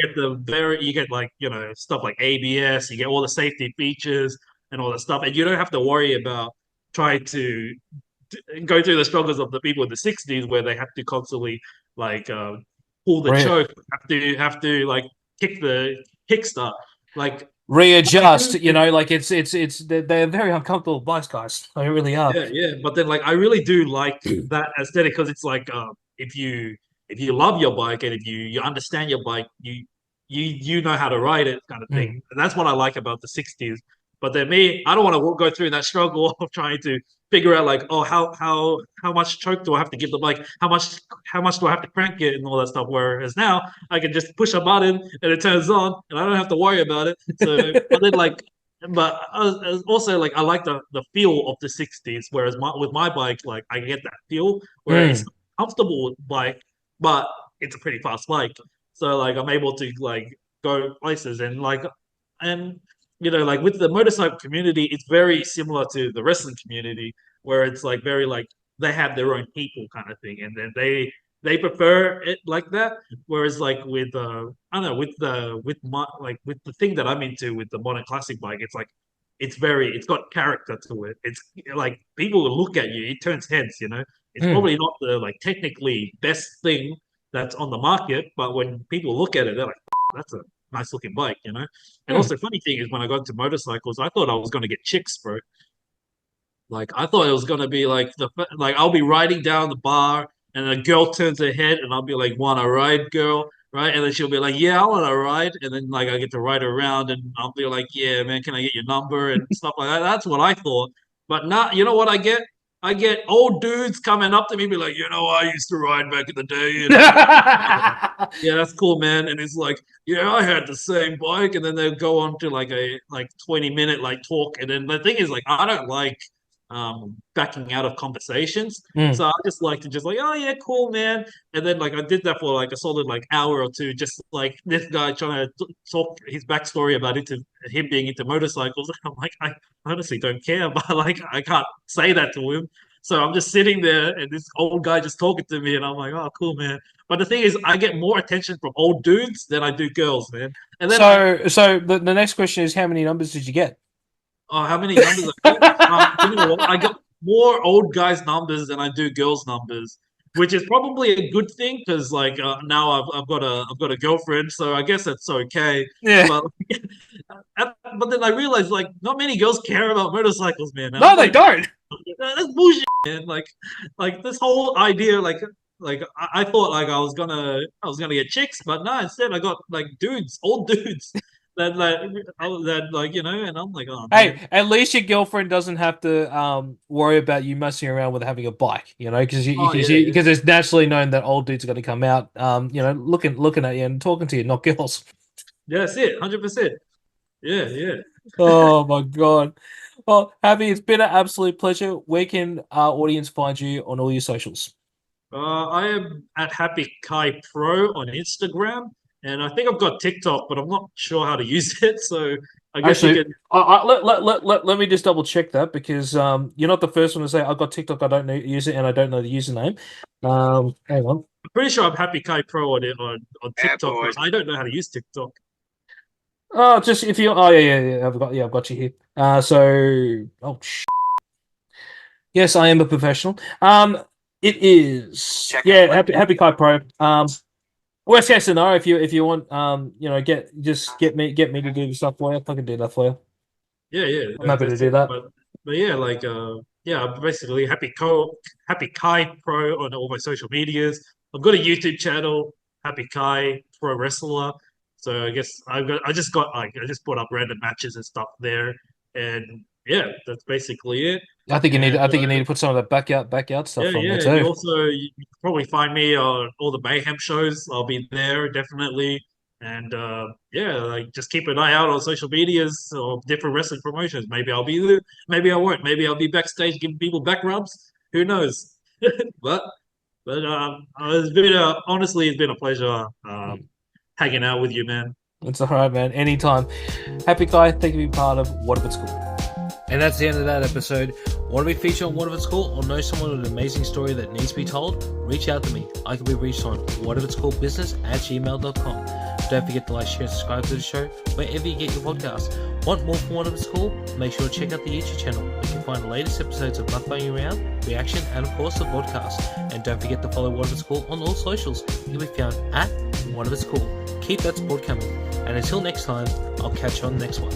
you get like, stuff like ABS, you get all the safety features and all that stuff. And you don't have to worry about trying to go through the struggles of the people in the 60s where they have to constantly like pull the Re choke, have to like kick the kickstart. Like I readjust, do think, like it's they're very uncomfortable bikes, guys. They really are. yeah. But then like I really do like that aesthetic because it's like if you love your bike and if you understand your bike, you know how to ride it kind of thing. Mm. And that's what I like about the 60s. But then me, I don't want to go through that struggle of trying to figure out like, oh, how much choke do I have to give the bike? How much do I have to crank it and all that stuff? Whereas now I can just push a button and it turns on and I don't have to worry about it. So, but then like, but also like I like the feel of the 60s. Whereas with my bike, like I get that feel where it's Mm. a comfortable bike, but it's a pretty fast bike. So like I'm able to like go places and like with the motorcycle community, it's very similar to the wrestling community, where it's like very like they have their own people kind of thing, and then they prefer it like that. Whereas like with I don't know with the thing that I'm into with the modern classic bike, it's got character to it. It's like people will look at you, it turns heads. It's Mm. probably not the like technically best thing that's on the market, but when people look at it, they're like, that's a nice looking bike. And Mm. also, funny thing is, when I got into motorcycles, I thought I was going to get chicks, bro. Like, I thought it was going to be like I'll be riding down the bar, and a girl turns her head, and I'll be like, "Want to ride, girl?" Right? And then she'll be like, "Yeah, I want to ride." And then like I get to ride around, and I'll be like, "Yeah, man, can I get your number?" and stuff like that. That's what I thought. But not, you know what I get? I get old dudes coming up to me, be like, I used to ride back in the day, and I'm like, yeah, that's cool, man. And it's like, yeah, I had the same bike, and then they'll go on to like a 20-minute like talk. And then the thing is, like, I don't like backing out of conversations. Mm. So I just like to just like, oh yeah, cool, man. And then like I did that for like a solid like hour or two, just like this guy trying to talk his backstory about him being into motorcycles. I'm like, I honestly don't care, but like I can't say that to him. So I'm just sitting there, and this old guy just talking to me, and I'm like, oh, cool, man. But the thing is, I get more attention from old dudes than I do girls, man. And then So the next question is, how many numbers did you get? oh, how many numbers I got? You know what? I got more old guys' numbers than I do girls' numbers, which is probably a good thing because like now I've got a girlfriend, so I guess that's okay. Yeah. But but then I realized like not many girls care about motorcycles, man. And No, I'm they like, don't. that's bullshit, man. Like this whole idea, like I thought like I was gonna get chicks, but no, instead I got like dudes, old dudes that like you know, and I'm like, oh man. Hey, at least your girlfriend doesn't have to worry about you messing around with having a bike, you know, because Oh yeah, because it's naturally known that old dudes are going to come out, you know, looking at you and talking to you, not girls. yeah, that's it, 100%. Yeah, yeah. Oh my God. Well, Happy, it's been an absolute pleasure. Where can our audience find you on all your socials? I am at Happy Kai Pro on Instagram, and I think I've got TikTok, but I'm not sure how to use it. So I guess you Actually, can. let me just double check that because you're not the first one to say I've got TikTok, I don't know use it, and I don't know the username. Hang on. I'm pretty sure I'm Happy Kai Pro on it on TikTok, but I don't know how to use TikTok. Oh, just if you. Oh yeah. I've got you here. Oh yes, I am a professional. It is. Yeah, Happy Kai Pro. Worst case scenario, if you want, you know, get me to do the stuff for you. I can do that for you. Yeah, yeah, I'm happy to that's do it. that. But yeah, like yeah, I'm basically Happy Kai Pro on all my social medias. I've got a YouTube channel, Happy Kai Pro Wrestler. So I guess I just got like I just put up random matches and stuff there, and yeah, that's basically it. And I think you need to put some of that backyard yeah, stuff on there yeah. You too. also you can probably find me on all the Mayhem shows. I'll be there definitely. And yeah, like just keep an eye out on social medias or different wrestling promotions. Maybe I'll be there, maybe I won't. Maybe I'll be backstage giving people back rubs. Who knows? but it's been honestly it's been a pleasure hanging out with you, man. It's all right, man. Anytime. Happy Guy, thank you for being part of What If It's Cool. And that's the end of that episode. Want to be featured on What If It's Cool or know someone with an amazing story that needs to be told? Reach out to me. I can be reached on whatifitscoolbusiness@gmail.com. Don't forget to like, share, and subscribe to the show wherever you get your podcasts. Want more from What If It's Cool? Make sure to check out the YouTube channel. You can find the latest episodes of Mukbang Around, Reaction, and of course the podcast. And don't forget to follow What If It's Cool on all socials. You'll be found at What If It's Cool. Keep that support coming. And until next time, I'll catch you on the next one.